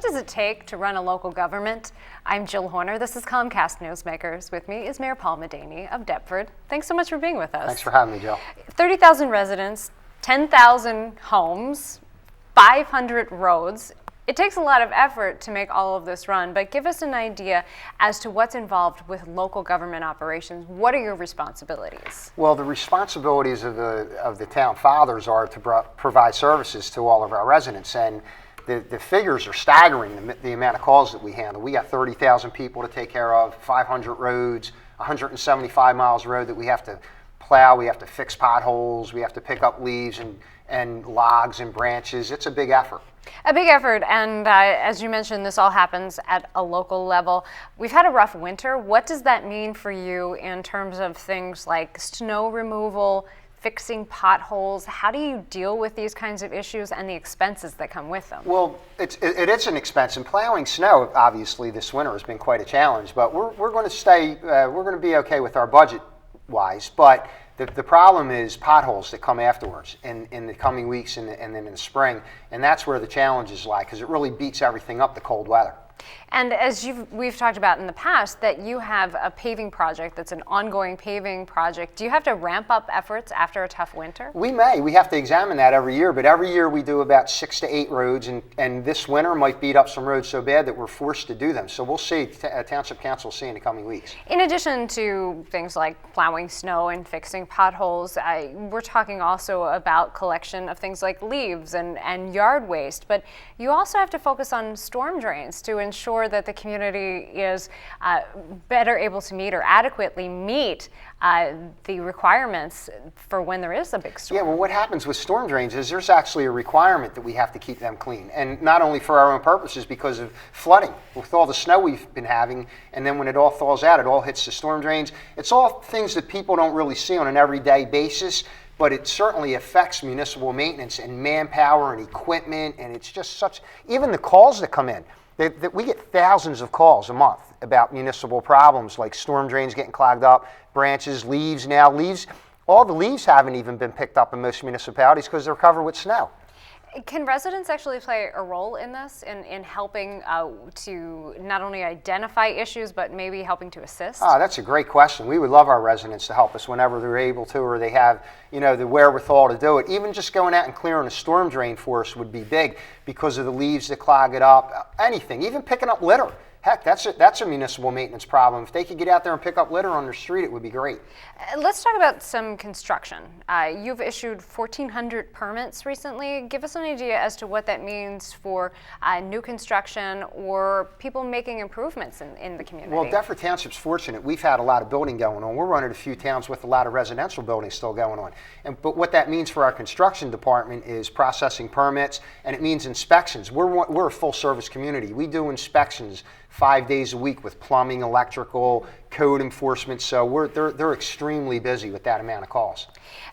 does it take to run a local government? I'm Jill Horner. This is Comcast Newsmakers. With me is Mayor Paul Medany of Deptford. Thanks so much for being with us. Thanks for having me, Jill. 30,000 residents, 10,000 homes, 500 roads. It takes a lot of effort to make all of this run, but give us an idea as to what's involved with local government operations. What are your responsibilities? Well, the responsibilities of the town fathers are to provide services to all of our residents, and the figures are staggering, the amount of calls that we handle. We got 30,000 people to take care of, 500 roads, 175 miles of road that we have to plow, we have to fix potholes, we have to pick up leaves and logs and branches. It's a big effort. A big effort, and as you mentioned, this all happens at a local level. We've had a rough winter. What does that mean for you in terms of things like snow removal, fixing potholes? How do you deal with these kinds of issues and the expenses that come with them? Well, it is an expense, and plowing snow, obviously, this winter has been quite a challenge, but we're going to be okay with our budget-wise, but the problem is potholes that come afterwards in the coming weeks and then in the spring, and that's where the challenges lie, because it really beats everything up, the cold weather. And as we've talked about in the past, that you have a paving project that's an ongoing paving project. Do you have to ramp up efforts after a tough winter? We may. We have to examine that every year, but every year we do about 6 to 8 roads, and this winter might beat up some roads so bad that we're forced to do them. So we'll see. Township Council will see in the coming weeks. In addition to things like plowing snow and fixing potholes, we're talking also about collection of things like leaves and yard waste, but you also have to focus on storm drains to ensure that the community is better able to meet or adequately meet the requirements for when there is a big storm. Yeah, well, what happens with storm drains is there's actually a requirement that we have to keep them clean, and not only for our own purposes, because of flooding with all the snow we've been having, and then when it all thaws out, it all hits the storm drains. It's all things that people don't really see on an everyday basis, but it certainly affects municipal maintenance and manpower and equipment, and it's just even the calls that come in. We get thousands of calls a month about municipal problems like storm drains getting clogged up, branches, leaves. All the leaves haven't even been picked up in most municipalities because they're covered with snow. Can residents actually play a role in this, in helping to not only identify issues, but maybe helping to assist? That's a great question. We would love our residents to help us whenever they're able to, or they have, the wherewithal to do it. Even just going out and clearing a storm drain for us would be big because of the leaves that clog it up. Anything, even picking up litter. Heck, that's a municipal maintenance problem. If they could get out there and pick up litter on their street, it would be great. Let's talk about some construction. You've issued 1,400 permits recently. Give us an idea as to what that means for new construction or people making improvements in the community. Well, Deptford Township's fortunate. We've had a lot of building going on. We're running a few towns with a lot of residential buildings still going on. But what that means for our construction department is processing permits, and it means inspections. We're a full-service community. We do inspections 5 days a week with plumbing, electrical, code enforcement, so they're extremely busy with that amount of calls.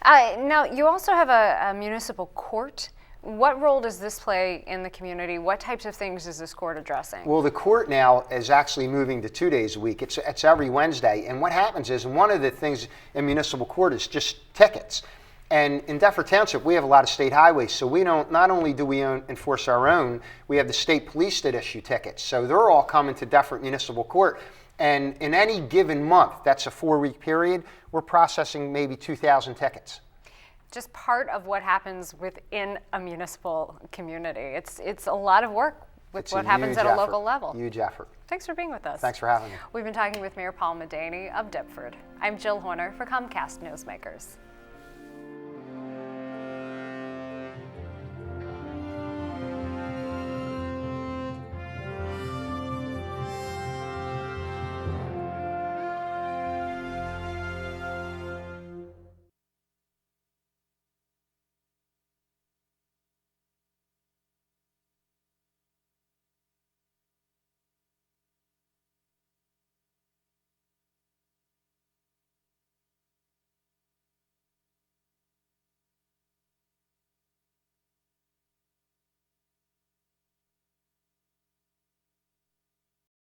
Now, you also have a municipal court. What role does this play in the community? What types of things is this court addressing? Well, the court now is actually moving to 2 days a week. It's every Wednesday, and what happens is, one of the things in municipal court is just tickets. And in Deptford Township, we have a lot of state highways, so not only do we enforce our own, we have the state police that issue tickets. So they're all coming to Deptford Municipal Court. And in any given month, that's a 4-week period, we're processing maybe 2,000 tickets. Just part of what happens within a municipal community. It's a lot of work with what happens at a local level. Huge effort. Thanks for being with us. Thanks for having me. We've been talking with Mayor Paul Medany of Deptford. I'm Jill Horner for Comcast Newsmakers.